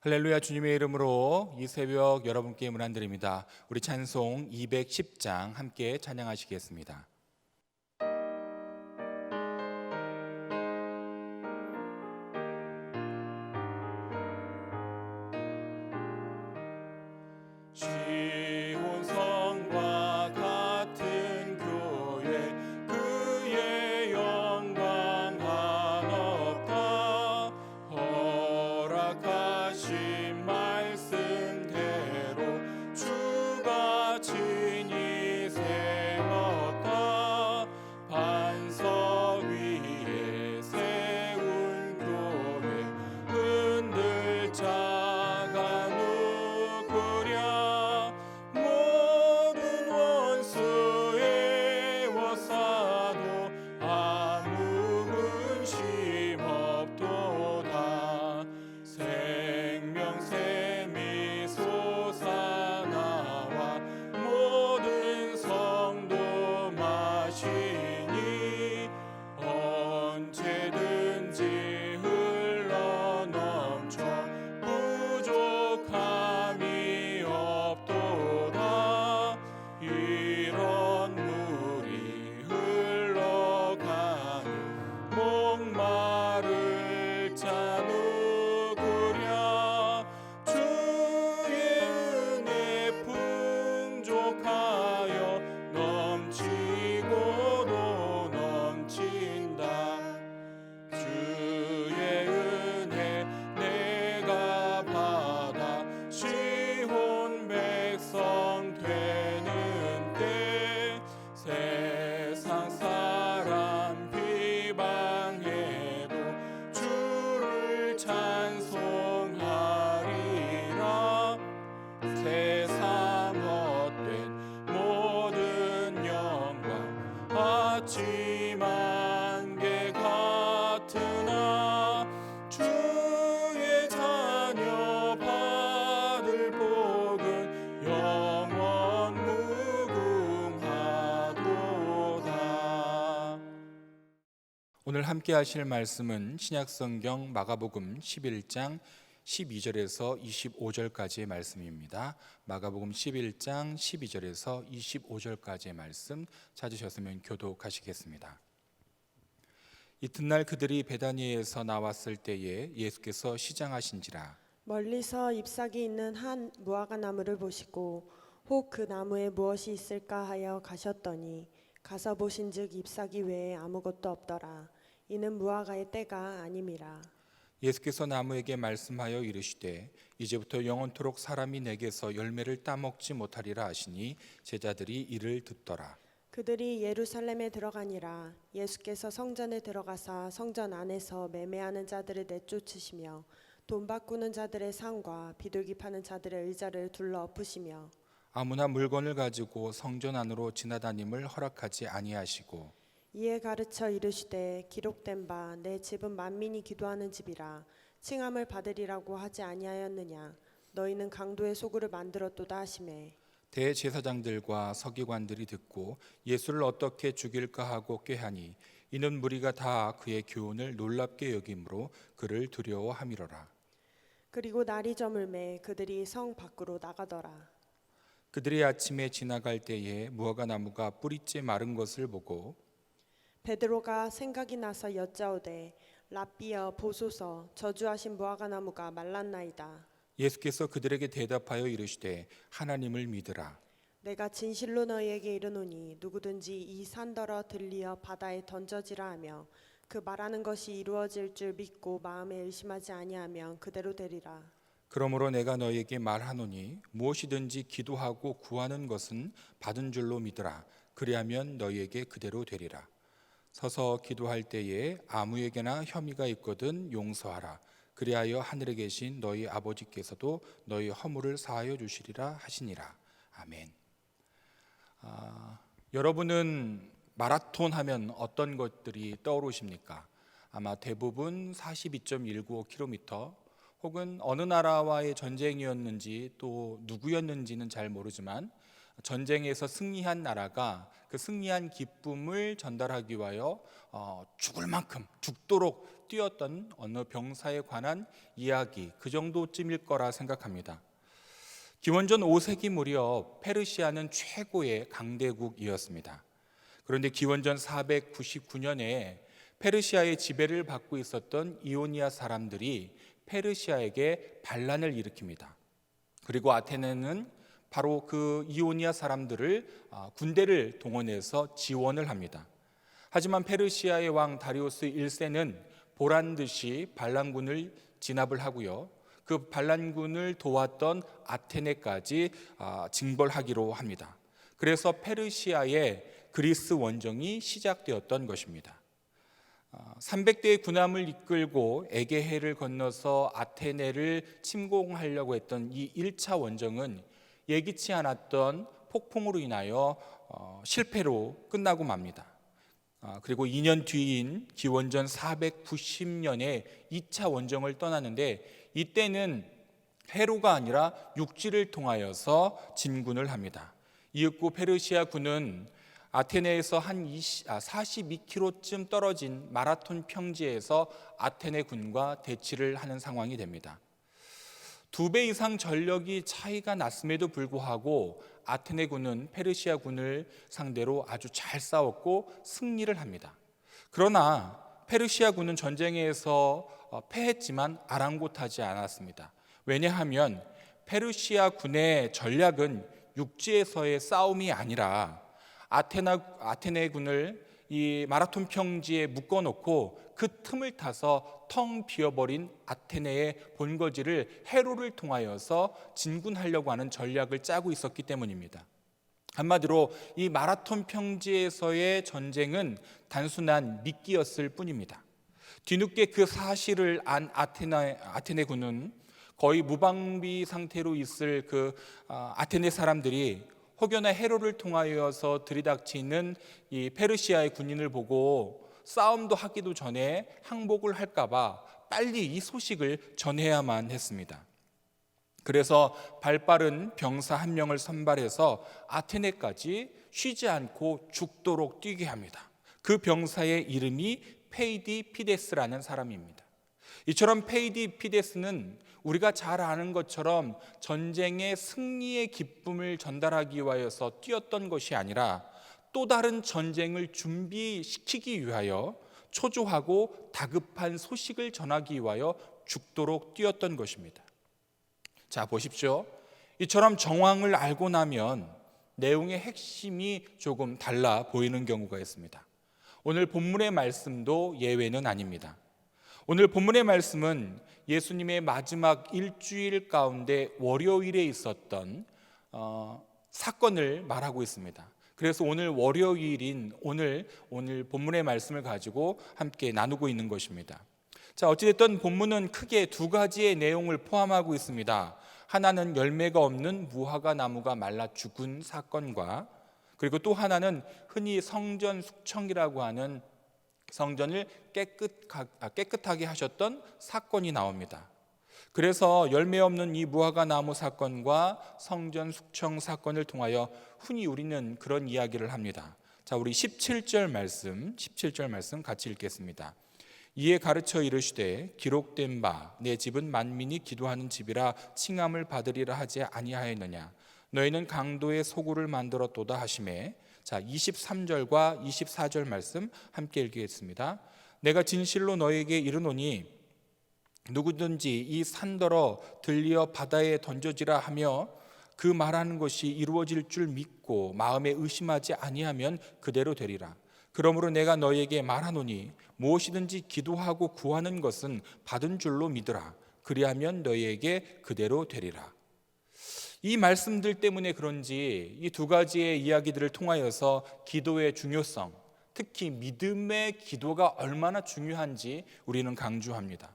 할렐루야. 주님의 이름으로 이 새벽 여러분께 문안드립니다. 우리 찬송 210장 함께 찬양하시겠습니다. 시온성과 같은 교회 그의 영광 한없다. 허락하신 말씀대로 주가 친히 세웠다. 반석 위에 세운 교회 흔들 자가 누구랴. 모든 원수 애워싸도 아무 근심 없도다. 생명샘이 솟아나와 모든 성도 마시니 언제든지 흘러넘쳐 부족함이 없도다. 이런 물이 흘러가니 목마를 자 누구랴. 주의 은혜 풍족하여 넘치고도 넘친다. 주의 은혜 내가 받아 시온 백성 되는 때 세상 사람 비방해도 주를 찬송하리라. 세상 헛된 모든 영광 아침 안개 같으나 주의 자녀 받을 복은 영원 무궁하도다. 오늘 함께 하실 말씀은 신약성경 마가복음 11장 12절에서 25절까지의 말씀입니다. 마가복음 11장 12절에서 25절까지의 말씀 찾으셨으면 교독하시겠습니다. 이튿날 그들이 베다니에서 나왔을 때에 예수께서 시장하신지라. 멀리서 잎사귀 있는 한 무화과 나무를 보시고 혹 그 나무에 무엇이 있을까 하여 가셨더니 가서 보신즉 잎사귀 외에 아무것도 없더라. 이는 무화과의 때가 아님이라. 예수께서 나무에게 말씀하여 이르시되 이제부터 영원토록 사람이 내게서 열매를 따먹지 못하리라 하시니 제자들이 이를 듣더라. 그들이 예루살렘에 들어가니라. 예수께서 성전에 들어가사 성전 안에서 매매하는 자들을 내쫓으시며 돈 바꾸는 자들의 상과 비둘기 파는 자들의 의자를 둘러 엎으시며 아무나 물건을 가지고 성전 안으로 지나다님을 허락하지 아니하시고 이에 가르쳐 이르시되 기록된 바 내 집은 만민이 기도하는 집이라 칭함을 받으리라고 하지 아니하였느냐. 너희는 강도의 소굴을 만들었도다 하시매 대제사장들과 서기관들이 듣고 예수를 어떻게 죽일까 하고 꾀하니 이는 무리가 다 그의 교훈을 놀랍게 여김으로 그를 두려워함이로라. 그리고 날이 저물매 그들이 성 밖으로 나가더라. 그들이 아침에 지나갈 때에 무화과 나무가 뿌리째 마른 것을 보고 베드로가 생각이 나서 여짜오되 랍비여 보소서 저주하신 무화과 나무가 말랐나이다. 예수께서 그들에게 대답하여 이르시되 하나님을 믿으라. 내가 진실로 너희에게 이르노니 누구든지 이 산더러 들리어 바다에 던져지라 하며 그 말하는 것이 이루어질 줄 믿고 마음에 의심하지 아니하면 그대로 되리라. 그러므로 내가 너희에게 말하노니 무엇이든지 기도하고 구하는 것은 받은 줄로 믿으라. 그리하면 너희에게 그대로 되리라. 서서 기도할 때에 아무에게나 혐의가 있거든 용서하라. 그리하여 하늘에 계신 너희 아버지께서도 너희 허물을 사하여 주시리라 하시니라. 아멘. 여러분은 마라톤 하면 어떤 것들이 떠오르십니까? 아마 대부분 42.195km 혹은 어느 나라와의 전쟁이었는지 또 누구였는지는 잘 모르지만 전쟁에서 승리한 나라가 그 승리한 기쁨을 전달하기 위하여 죽을 만큼 죽도록 뛰었던 어느 병사에 관한 이야기, 그 정도쯤일 거라 생각합니다. 기원전 5세기 무렵 페르시아는 최고의 강대국이었습니다. 그런데 기원전 499년에 페르시아의 지배를 받고 있었던 이오니아 사람들이 페르시아에게 반란을 일으킵니다. 그리고 아테네는 바로 그 이오니아 사람들을 군대를 동원해서 지원을 합니다. 하지만 페르시아의 왕 다리우스 1세는 보란 듯이 반란군을 진압을 하고요. 그 반란군을 도왔던 아테네까지 징벌하기로 합니다. 그래서 페르시아의 그리스 원정이 시작되었던 것입니다. 300대의 군함을 이끌고 에게해를 건너서 아테네를 침공하려고 했던 이 1차 원정은 예기치 않았던 폭풍으로 인하여 실패로 끝나고 맙니다. 그리고 2년 뒤인 기원전 490년에 2차 원정을 떠나는데 이때는 해로가 아니라 육지를 통하여서 진군을 합니다. 이윽고 페르시아 군은 아테네에서 한 42km쯤 떨어진 마라톤 평지에서 아테네 군과 대치를 하는 상황이 됩니다. 2배 이상 전력이 차이가 났음에도 불구하고 아테네 군은 페르시아 군을 상대로 아주 잘 싸웠고 승리를 합니다. 그러나 페르시아 군은 전쟁에서 패했지만 아랑곳하지 않았습니다. 왜냐하면 페르시아 군의 전략은 육지에서의 싸움이 아니라 아테네 군을 이 마라톤 평지에 묶어놓고 그 틈을 타서 텅 비어버린 아테네의 본거지를 해로를 통하여서 진군하려고 하는 전략을 짜고 있었기 때문입니다. 한마디로 이 마라톤 평지에서의 전쟁은 단순한 미끼였을 뿐입니다. 뒤늦게 그 사실을 안 아테네 군은 거의 무방비 상태로 있을 그 아테네 사람들이 혹여나 해로를 통하여서 들이닥치는 이 페르시아의 군인을 보고 싸움도 하기도 전에 항복을 할까봐 빨리 이 소식을 전해야만 했습니다. 그래서 발빠른 병사 한 명을 선발해서 아테네까지 쉬지 않고 죽도록 뛰게 합니다. 그 병사의 이름이 페이디피데스라는 사람입니다. 이처럼 페이디피데스는 우리가 잘 아는 것처럼 전쟁의 승리의 기쁨을 전달하기 위하여서 뛰었던 것이 아니라 또 다른 전쟁을 준비시키기 위하여 초조하고 다급한 소식을 전하기 위하여 죽도록 뛰었던 것입니다. 자, 보십시오. 이처럼 정황을 알고 나면 내용의 핵심이 조금 달라 보이는 경우가 있습니다. 오늘 본문의 말씀도 예외는 아닙니다. 오늘 본문의 말씀은 예수님의 마지막 일주일 가운데 월요일에 있었던 사건을 말하고 있습니다. 그래서 오늘 월요일인 오늘 본문의 말씀을 가지고 함께 나누고 있는 것입니다. 자, 어찌됐든 본문은 크게 두 가지의 내용을 포함하고 있습니다. 하나는 열매가 없는 무화과 나무가 말라 죽은 사건과 그리고 또 하나는 흔히 성전 숙청이라고 하는 성전을 깨끗하게 하셨던 사건이 나옵니다. 그래서 열매 없는 이 무화과 나무 사건과 성전 숙청 사건을 통하여 흔히 우리는 그런 이야기를 합니다. 자, 우리 17절 말씀 같이 읽겠습니다. 이에 가르쳐 이르시되 기록된 바 내 집은 만민이 기도하는 집이라 칭함을 받으리라 하지 아니하였느냐. 너희는 강도의 소굴을 만들었도다 하시매. 자, 23절과 24절 말씀 함께 읽겠습니다. 내가 진실로 너에게 이르노니 누구든지 이 산더러 들리어 바다에 던져지라 하며 그 말하는 것이 이루어질 줄 믿고 마음에 의심하지 아니하면 그대로 되리라. 그러므로 내가 너에게 말하노니 무엇이든지 기도하고 구하는 것은 받은 줄로 믿으라. 그리하면 너희에게 그대로 되리라. 이 말씀들 때문에 그런지 이 두 가지의 이야기들을 통하여서 기도의 중요성, 특히 믿음의 기도가 얼마나 중요한지 우리는 강조합니다.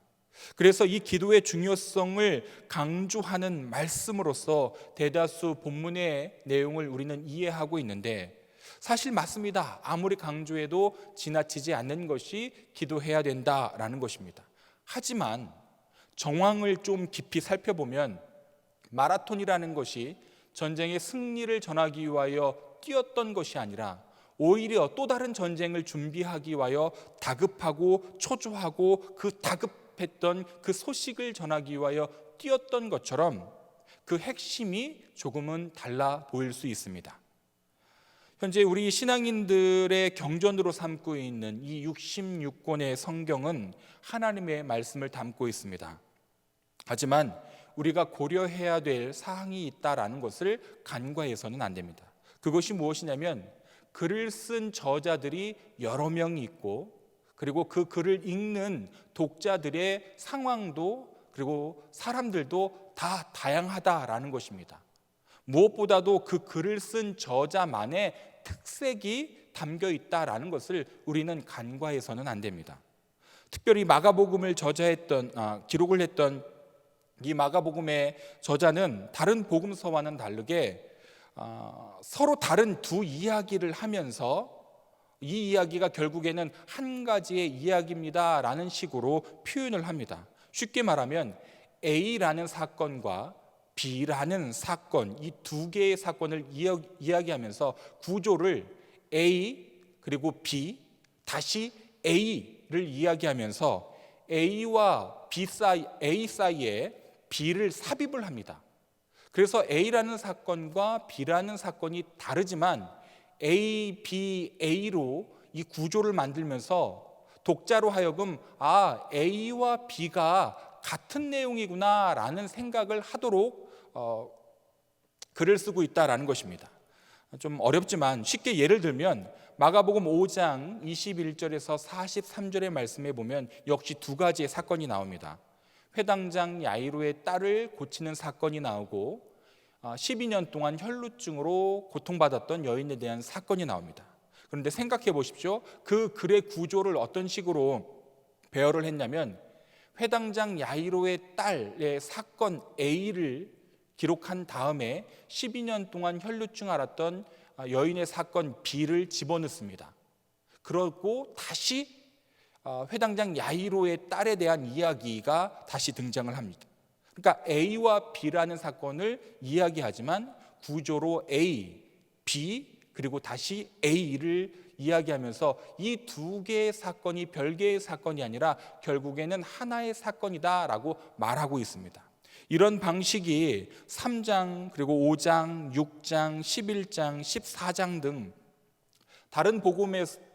그래서 이 기도의 중요성을 강조하는 말씀으로서 대다수 본문의 내용을 우리는 이해하고 있는데 사실 맞습니다. 아무리 강조해도 지나치지 않는 것이 기도해야 된다라는 것입니다. 하지만 정황을 좀 깊이 살펴보면 마라톤이라는 것이 전쟁의 승리를 전하기 위하여 뛰었던 것이 아니라 오히려 또 다른 전쟁을 준비하기 위하여 다급하고 초조하고 그 다급했던 그 소식을 전하기 위하여 뛰었던 것처럼 그 핵심이 조금은 달라 보일 수 있습니다. 현재 우리 신앙인들의 경전으로 삼고 있는 이 66권의 성경은 하나님의 말씀을 담고 있습니다. 하지만 우리가 고려해야 될 사항이 있다라는 것을 간과해서는 안 됩니다. 그것이 무엇이냐면 글을 쓴 저자들이 여러 명이 있고, 그리고 그 글을 읽는 독자들의 상황도 그리고 사람들도 다 다양하다라는 것입니다. 무엇보다도 그 글을 쓴 저자만의 특색이 담겨 있다라는 것을 우리는 간과해서는 안 됩니다. 특별히 마가복음을 기록을 했던 이 마가복음의 저자는 다른 복음서와는 다르게 서로 다른 두 이야기를 하면서 이 이야기가 결국에는 한 가지의 이야기입니다라는 식으로 표현을 합니다. 쉽게 말하면 A라는 사건과 B라는 사건, 이 두 개의 사건을 이야기하면서 구조를 A 그리고 B 다시 A를 이야기하면서 A와 A 사이에 B를 삽입을 합니다. 그래서 A라는 사건과 B라는 사건이 다르지만 A, B, A로 이 구조를 만들면서 독자로 하여금 A와 B가 같은 내용이구나 라는 생각을 하도록 글을 쓰고 있다라는 것입니다. 좀 어렵지만 쉽게 예를 들면 마가복음 5장 21절에서 43절의 말씀에 보면 역시 두 가지의 사건이 나옵니다. 회당장 야이로의 딸을 고치는 사건이 나오고 12년 동안 혈루증으로 고통받았던 여인에 대한 사건이 나옵니다. 그런데 생각해 보십시오. 그 글의 구조를 어떤 식으로 배열을 했냐면 회당장 야이로의 딸의 사건 A를 기록한 다음에 12년 동안 혈루증 앓았던 여인의 사건 B를 집어넣습니다. 그러고 다시 회당장 야이로의 딸에 대한 이야기가 다시 등장을 합니다. 그러니까 A와 B라는 사건을 이야기하지만 구조로 A, B 그리고 다시 A를 이야기하면서 이 두 개의 사건이 별개의 사건이 아니라 결국에는 하나의 사건이다라고 말하고 있습니다. 이런 방식이 3장 그리고 5장, 6장, 11장, 14장 등 다른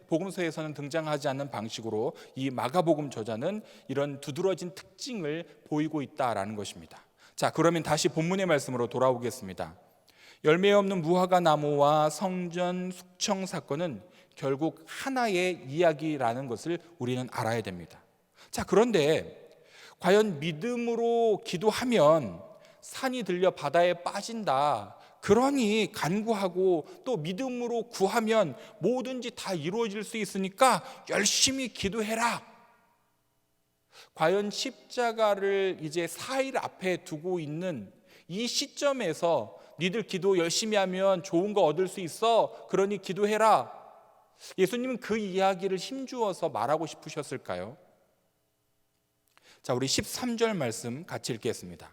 복음서에서는 등장하지 않는 방식으로 이 마가복음 저자는 이런 두드러진 특징을 보이고 있다라는 것입니다. 자, 그러면 다시 본문의 말씀으로 돌아오겠습니다. 열매 없는 무화과 나무와 성전 숙청 사건은 결국 하나의 이야기라는 것을 우리는 알아야 됩니다. 자, 그런데 과연 믿음으로 기도하면 산이 들려 바다에 빠진다, 그러니 간구하고 또 믿음으로 구하면 뭐든지 다 이루어질 수 있으니까 열심히 기도해라, 과연 십자가를 이제 4일 앞에 두고 있는 이 시점에서 니들 기도 열심히 하면 좋은 거 얻을 수 있어, 그러니 기도해라, 예수님은 그 이야기를 힘주어서 말하고 싶으셨을까요? 자, 우리 13절 말씀 같이 읽겠습니다.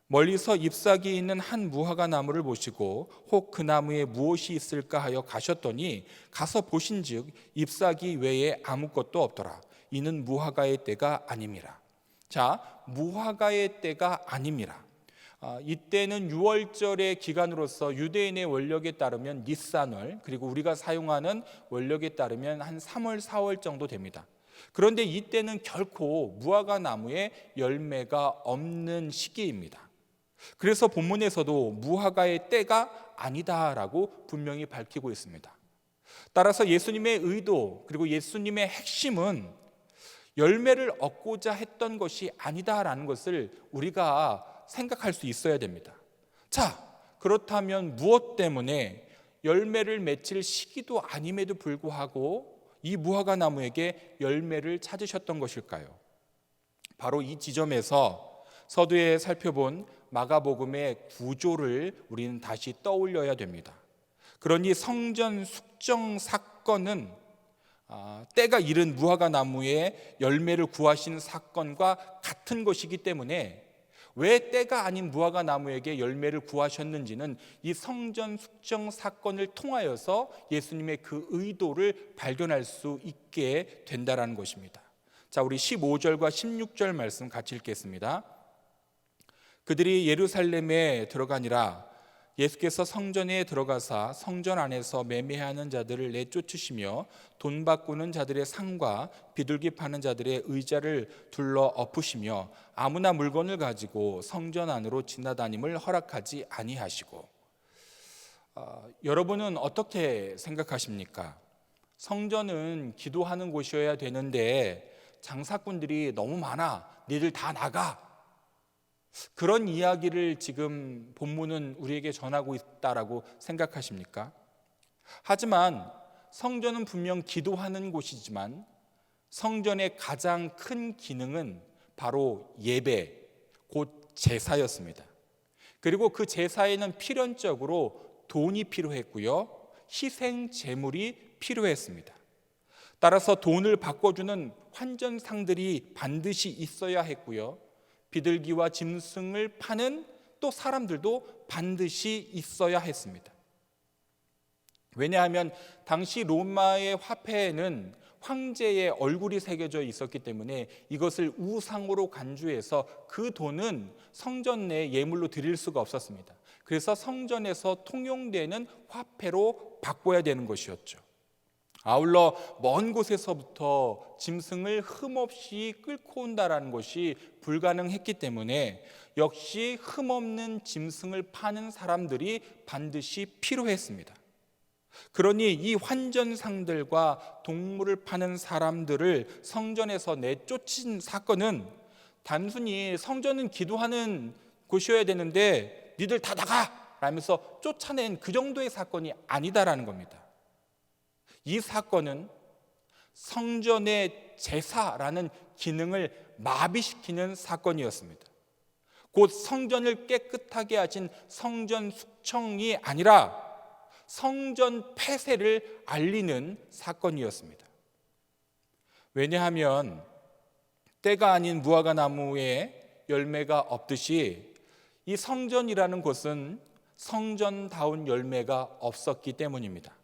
멀리서 잎사귀 있는 한 무화과 나무를 보시고 혹 그 나무에 무엇이 있을까 하여 가셨더니 가서 보신즉 잎사귀 외에 아무것도 없더라. 이는 무화과의 때가 아님이라. 자, 무화과의 때가 아님이라. 이때는 6월절의 기간으로서 유대인의 원력에 따르면 니산월, 그리고 우리가 사용하는 원력에 따르면 한 3월, 4월 정도 됩니다. 그런데 이때는 결코 무화과 나무에 열매가 없는 시기입니다. 그래서 본문에서도 무화과의 때가 아니다라고 분명히 밝히고 있습니다. 따라서 예수님의 의도 그리고 예수님의 핵심은 열매를 얻고자 했던 것이 아니다라는 것을 우리가 생각할 수 있어야 됩니다. 자, 그렇다면 무엇 때문에 열매를 맺힐 시기도 아님에도 불구하고 이 무화과 나무에게 열매를 찾으셨던 것일까요? 바로 이 지점에서 서두에 살펴본 마가복음의 구조를 우리는 다시 떠올려야 됩니다. 그러니 성전 숙정 사건은 때가 이른 무화과 나무에 열매를 구하신 사건과 같은 것이기 때문에 왜 때가 아닌 무화과 나무에게 열매를 구하셨는지는 이 성전 숙정 사건을 통하여서 예수님의 그 의도를 발견할 수 있게 된다라는 것입니다. 자, 우리 15절과 16절 말씀 같이 읽겠습니다. 그들이 예루살렘에 들어가니라. 예수께서 성전에 들어가사 성전 안에서 매매하는 자들을 내쫓으시며 돈 바꾸는 자들의 상과 비둘기 파는 자들의 의자를 둘러 엎으시며 아무나 물건을 가지고 성전 안으로 지나다님을 허락하지 아니하시고. 여러분은 어떻게 생각하십니까? 성전은 기도하는 곳이어야 되는데 장사꾼들이 너무 많아, 니들 다 나가, 그런 이야기를 지금 본문은 우리에게 전하고 있다라고 생각하십니까? 하지만 성전은 분명 기도하는 곳이지만 성전의 가장 큰 기능은 바로 예배, 곧 제사였습니다. 그리고 그 제사에는 필연적으로 돈이 필요했고요, 희생 제물이 필요했습니다. 따라서 돈을 바꿔주는 환전상들이 반드시 있어야 했고요, 비둘기와 짐승을 파는 또 사람들도 반드시 있어야 했습니다. 왜냐하면 당시 로마의 화폐에는 황제의 얼굴이 새겨져 있었기 때문에 이것을 우상으로 간주해서 그 돈은 성전 내 예물로 드릴 수가 없었습니다. 그래서 성전에서 통용되는 화폐로 바꿔야 되는 것이었죠. 아울러 먼 곳에서부터 짐승을 흠없이 끌고 온다라는 것이 불가능했기 때문에 역시 흠없는 짐승을 파는 사람들이 반드시 필요했습니다. 그러니 이 환전상들과 동물을 파는 사람들을 성전에서 내쫓은 사건은 단순히 성전은 기도하는 곳이어야 되는데 니들 다 나가! 라면서 쫓아낸 그 정도의 사건이 아니다라는 겁니다. 이 사건은 성전의 제사라는 기능을 마비시키는 사건이었습니다. 곧 성전을 깨끗하게 하신 성전 숙청이 아니라 성전 폐쇄를 알리는 사건이었습니다. 왜냐하면 때가 아닌 무화과 나무에 열매가 없듯이 이 성전이라는 곳은 성전다운 열매가 없었기 때문입니다.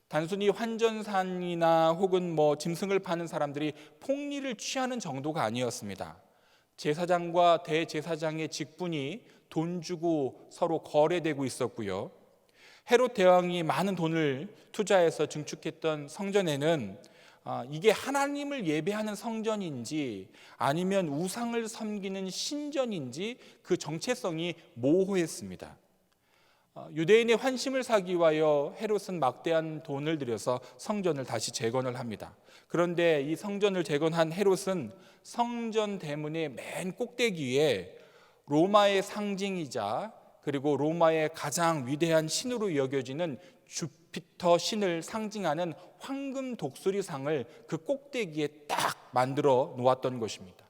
단순히 환전산이나 혹은 짐승을 파는 사람들이 폭리를 취하는 정도가 아니었습니다. 제사장과 대제사장의 직분이 돈 주고 서로 거래되고 있었고요, 헤롯 대왕이 많은 돈을 투자해서 증축했던 성전에는 이게 하나님을 예배하는 성전인지 아니면 우상을 섬기는 신전인지 그 정체성이 모호했습니다. 유대인의 환심을 사기 위하여 헤롯은 막대한 돈을 들여서 성전을 다시 재건을 합니다. 그런데 이 성전을 재건한 헤롯은 성전 대문의 맨 꼭대기에 로마의 상징이자 그리고 로마의 가장 위대한 신으로 여겨지는 주피터 신을 상징하는 황금 독수리상을 그 꼭대기에 딱 만들어 놓았던 것입니다.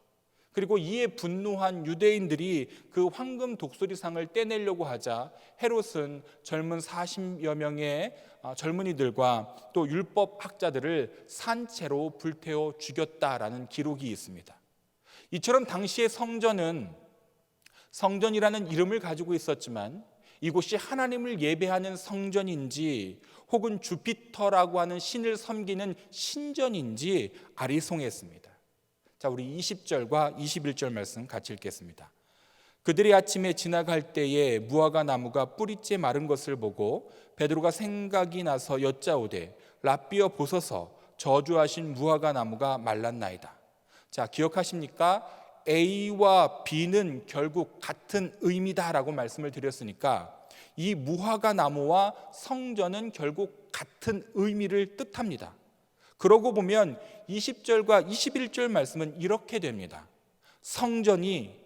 그리고 이에 분노한 유대인들이 그 황금 독수리상을 떼내려고 하자 헤롯은 젊은 40여 명의 젊은이들과 또 율법학자들을 산채로 불태워 죽였다라는 기록이 있습니다. 이처럼 당시의 성전이라는 이름을 가지고 있었지만 이곳이 하나님을 예배하는 성전인지 혹은 주피터라고 하는 신을 섬기는 신전인지 아리송했습니다. 자, 우리 20절과 21절 말씀 같이 읽겠습니다. 그들이 아침에 지나갈 때에 무화과 나무가 뿌리째 마른 것을 보고 베드로가 생각이 나서 여짜오되 랍비여 보소서 저주하신 무화과 나무가 말랐나이다. 자, 기억하십니까? A와 B는 결국 같은 의미다라고 말씀을 드렸으니까 이 무화과 나무와 성전은 결국 같은 의미를 뜻합니다. 그러고 보면 20절과 21절 말씀은 이렇게 됩니다. 성전이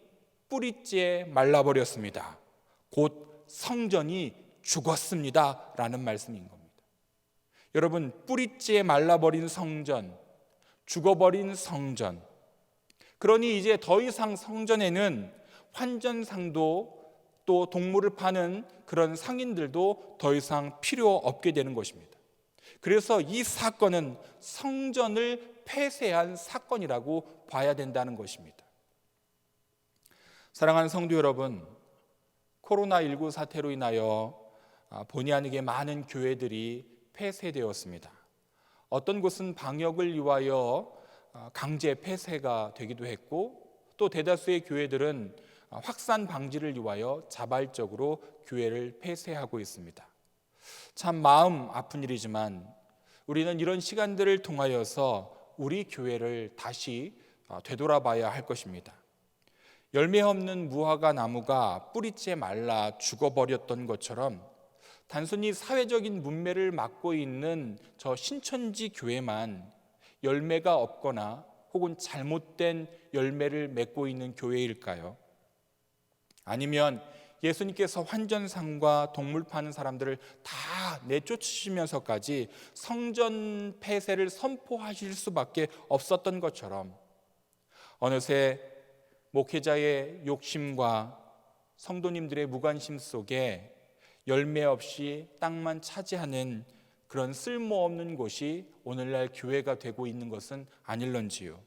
뿌리째 말라버렸습니다. 곧 성전이 죽었습니다 라는 말씀인 겁니다. 여러분, 뿌리째 말라버린 성전, 죽어버린 성전, 그러니 이제 더 이상 성전에는 환전상도 또 동물을 파는 그런 상인들도 더 이상 필요 없게 되는 것입니다. 그래서 이 사건은 성전을 폐쇄한 사건이라고 봐야 된다는 것입니다. 사랑하는 성도 여러분, 코로나19 사태로 인하여 본의 아니게 많은 교회들이 폐쇄되었습니다. 어떤 곳은 방역을 위하여 강제 폐쇄가 되기도 했고, 또 대다수의 교회들은 확산 방지를 위하여 자발적으로 교회를 폐쇄하고 있습니다. 참 마음 아픈 일이지만 우리는 이런 시간들을 통하여서 우리 교회를 다시 되돌아봐야 할 것입니다. 열매 없는 무화과 나무가 뿌리째 말라 죽어버렸던 것처럼 단순히 사회적인 문매를 맡고 있는 저 신천지 교회만 열매가 없거나 혹은 잘못된 열매를 맺고 있는 교회일까요? 아니면 예수님께서 환전상과 동물 파는 사람들을 다 내쫓으시면서까지 성전 폐쇄를 선포하실 수밖에 없었던 것처럼 어느새 목회자의 욕심과 성도님들의 무관심 속에 열매 없이 땅만 차지하는 그런 쓸모없는 곳이 오늘날 교회가 되고 있는 것은 아닐런지요.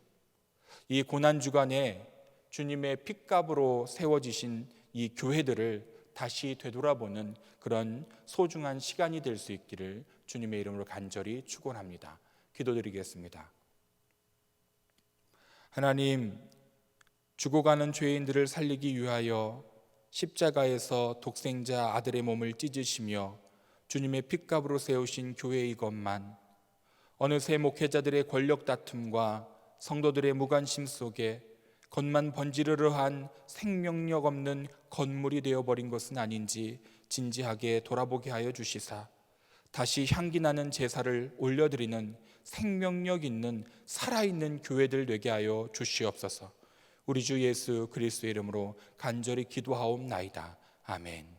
이 고난주간에 주님의 핏값으로 세워지신 이 교회들을 다시 되돌아보는 그런 소중한 시간이 될 수 있기를 주님의 이름으로 간절히 축원합니다. 기도드리겠습니다. 하나님, 죽어가는 죄인들을 살리기 위하여 십자가에서 독생자 아들의 몸을 찢으시며 주님의 핏값으로 세우신 교회 이것만 어느새 목회자들의 권력 다툼과 성도들의 무관심 속에 겉만 번지르르한 생명력 없는 건물이 되어버린 것은 아닌지 진지하게 돌아보게 하여 주시사 다시 향기 나는 제사를 올려드리는 생명력 있는 살아있는 교회들 되게 하여 주시옵소서. 우리 주 예수 그리스도의 이름으로 간절히 기도하옵나이다. 아멘.